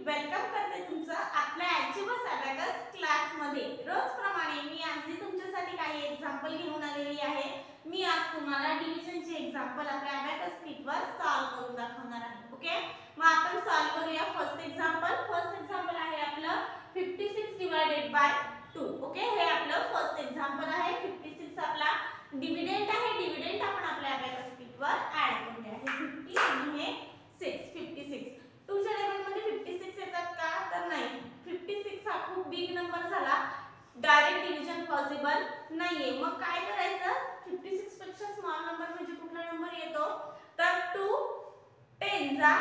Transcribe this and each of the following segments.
Welcome करते तुमचं आपल्या ॲचिव्हर्स अबॅकस क्लासमध्ये। रोजप्रमाणे मी आज तुमच्यासाठी काही एक्झाम्पल घेऊन आलेली आहे। मी आज तुम्हाला डिव्हिजनचे एक्झाम्पल आपल्या अबॅकस शीटवर सॉल्व करून दाखवणार आहे। ओके, मग आपण सॉल्व करूया। फर्स्ट एक्झाम्पल आहे आपलं 56 डिवाइडेड बाय 2। ओके, हे आपलं फर्स्ट एक्झाम्पल आहे। 56 आपला डिव्हिडंड आहे। डिव्हिडंड आपण आपल्या अबॅकस शीटवर ऍड करूया। हे 50 आणि हे 6 56 2 च्या टेबलमध्ये 56 येतात का? तर नाही, 56 हा खूप बिग नंबर झाला, डायरेक्ट डिव्हिजन पॉसिबल नाहीये। मग काय करायचं? 56 पेक्षा स्मॉल नंबर म्हणजे कुठला नंबर येतो? तर 2 10 जा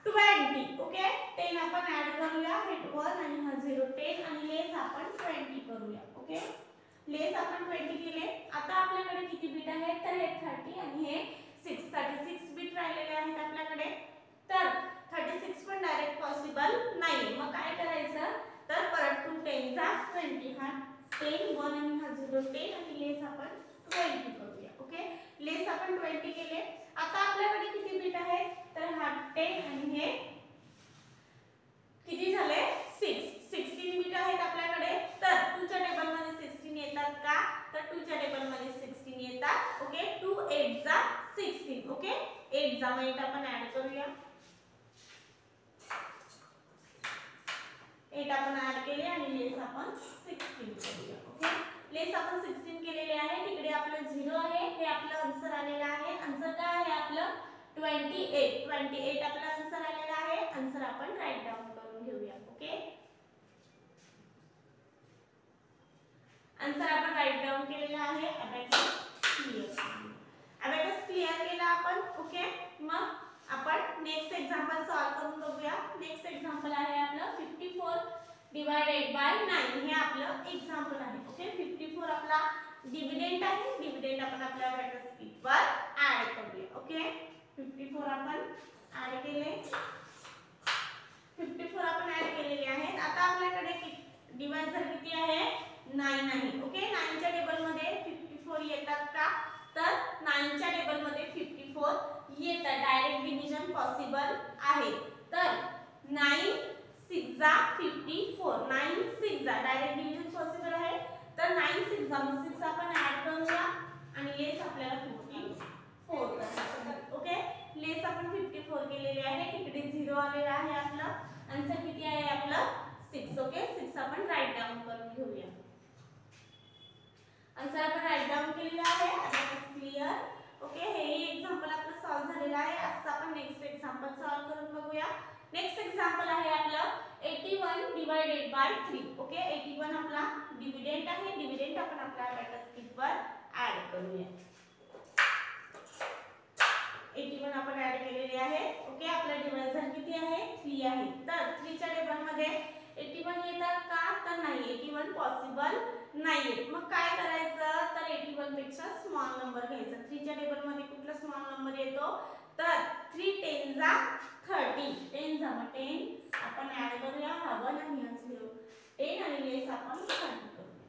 20। ओके, 10 आपण ऍड करूया, हे 1 आणि हा 0 10 आणि लेस आपण 20 करूया। ओके, लेस आपण 20 केले। आता आपल्याकडे किती बीट आहेत? तर हे 30 आणि हे 36 बीट राहिलेले आहेत आपल्याकडे। तर 36 पण डायरेक्ट पॉसिबल नाही। मग काय करायचं? तर परत 2 10 जा 20, हा 10 1 आणि हा 0 10 आणि लेस आपण 20 करूया। ओके, लेस आपण 20 केले। आता आपल्याकडे किती बीट आहेत? तर हा 10 आणि हे किती झाले? 16 बीट आहेत आपल्याकडे। तर 2 च्या टेबलमध्ये 16 येतात का? तर 2 च्या टेबलमध्ये 16 येतात। ओके, 2 8 जा 16। ओके, 8 जा 8 आपण ऍड करूया, 8 आपण ऍड केले आणि लेस आपण 16 करूया। ओके, लेस आपण 16 केलेले आहे। तिकडे आपलं 0 आहे, हे आपलं आन्सर आलेलं आहे। आन्सर काय आहे आपलं? 28 आपलं आन्सर आलेलं आहे। आन्सर आपण राईट डाउन करून घेऊया। ओके, आन्सर आपण राईट डाउन केलेला आहे। अबॅकस क्लियर केला आपण। ओके, मग आपण नेक्स्ट एक्झाम्पल सॉल्व करून बघूया। नेक्स्ट एक्झाम्पल आहे आपलं 54 डिवाइडेड बाय 9। हे आपलं एक्झाम्पल आहे। ओके, 54 आपला डिव्हिडंड आहे। डिव्हिडंड आपण आपल्या अबॅकस शीटवर ऍड करूया। ओके, 54 आपण ऍड केले, 54 आपण ऍड केलेले आहेत। आता आपल्याकडे डिव्हायझर किती आहे? 9 आहे। ओके, 9 च्या टेबलमध्ये 54 येतात का? तर 9 च्या टेबलमध्ये 54 येतात, डायरेक्ट डिव्हिजन पॉसिबल आहे। तर 9 6 जा 54, 9 6 जा डायरेक्ट डिव्हिजन पॉसिबल आहे। तर 9 6 जा 6 आपण ऍड करूया आणि लेस आपल्याला 54 करायचं। ओके, लेस आपण 54 केलेले आहे। तिकडे 0 आलेला आहे। आपलं आन्सर किती आहे? आपलं 6। ओके, 6 आपण राईट डाउन करून घेऊया। आन्सर आपण राईट डाउन केलेला आहे। Abacus clear. ओके, हे एक्झाम्पल आपलं सॉल्व झालेलं आहे। आता आपण नेक्स्ट एक्झाम्पल सॉल्व करून बघूया। नेक्स्ट एक्झाम्पल आहे आपलं 81 डिवाइडेड बाय 3। ओके, 81 आपला डिव्हिडंड आहे। डिव्हिडंड आपण आपल्या अबॅकस शीटवर ऍड करूया। 81 आपण ऍड केलेले आहे। ओके, आपला डिव्हायझर किती आहे? 3 आहे। तर 3 च्या टेबलमध्ये 81 येतात का? तर नाही, 81 पॉसिबल नाहीये। मग काय करायचं? तर 81 पेक्षा स्मॉल नंबर घ्यायचा। 3 च्या टेबलमध्ये कुठला स्मॉल नंबर येतो? तर 3 10 जा 30, 10 जा 10 आपण ऍड करूया, हा 1 आणि हा 0 10 आणि लेस आपण 30 करूया।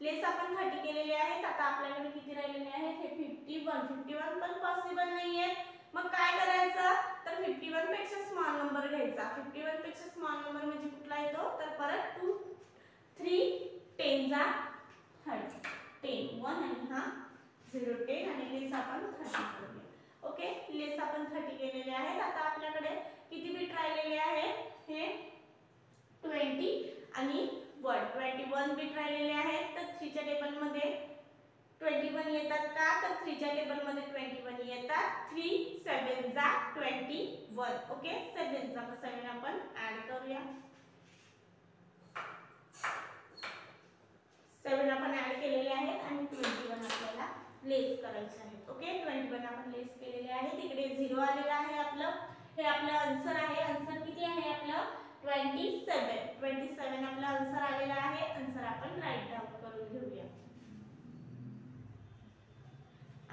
लेस आपण 30 केलेले आहेत। आता आपल्याकडे किती राहिलेले आहेत? हे 51 पण पॉसिबल नाहीये। मग काय करायचं? तर 51 पेक्षा स्मॉल नंबर घ्यायचा। 51 पेक्षा स्मॉल नंबर म्हणजे कुठला येतो? तर परत 2 3 10 जा 30, 10 1 आणि हा 0 10 आणि लेस आपण 30 करूया। ओके, लेस आपण 30 केलेले आहेत। आता आपल्याकडे किती बीट राहिलेले आहेत? हे 20 आणि 21 बीट राहिलेले आहेत। तर 3 च्या टेबलमध्ये 21 येतात का? तर 3 च्या टेबलमध्ये 21 येतात। 3 7 जा 21। ओके, 7 जा 7 आपण ऍड करूया, 7 आपण ऍड केलेले आहेत आणि 21 आपल्याला लेस करायचे आहे। ओके, 21 आपण लेस केलेले आहे। तिकडे 0 आलेला आहे आपलं, हे आपलं आन्सर आहे। आन्सर किती आहे आपलं? 27 आपला आन्सर आलेला आहे। आन्सर आपण राईट डाउन करून घेऊया।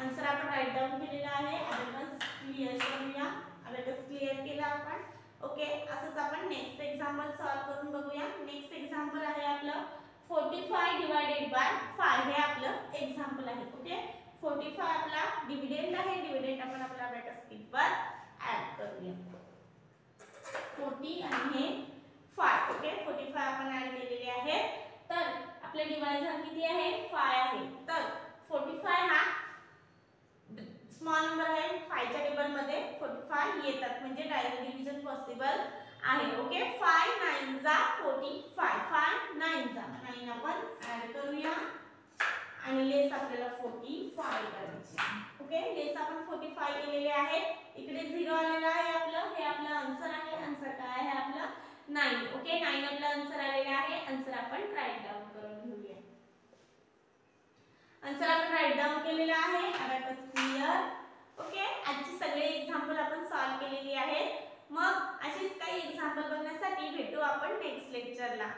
आन्सर आपण राईट डाउन केलेला आहे। अबॅकस क्लियर करूया। अबॅकस क्लियर केला आपण। ओके, असंच आपण नेक्स्ट एक्झाम्पल सॉल्व करून बघूया। नेक्स्ट एक्झाम्पल आहे आपलं 45 डिवाइडेड बाय 5। हे आपलं एक्झाम्पल आहे। ओके, 45 आपला डिव्हिडंड आहे। डिव्हिडंड आपण आपल्या अबॅकस शीटवर ऍड करूया। 40 आणि हे डिव्हायझर किती आहे 5 आहे. तर 45 हा स्मॉल नंबर आहे, 5 च्या टेबल मध्ये 45 येतात म्हणजे डायरेक्ट डिव्हिजन पॉसिबल आहे. ओके 5 9 जा 45, 5 9 जा 9 आपण ऍड करूया आणि लेस आपल्याला 45 करायची. ओके लेस आपण 45 केलेले आहे. इकडे 0 आलेला आहे आपलं, हे आपलं आन्सर आहे. आन्सर काय आहे आपलं 9. ओके 9 आपलं आन्सर आलेलं आहे. आन्सर आपण राईट डाउन करून घेऊया. आन्सर आपण राईट डाउन केलेला आहे. Abacus clear. ओके आजची सगळे एक्झाम्पल आपण सॉल्व केलेली आहेत. मग अशीच काही एक्झाम्पल बघण्यासाठी भेटू आपण नेक्स्ट लेक्चरला.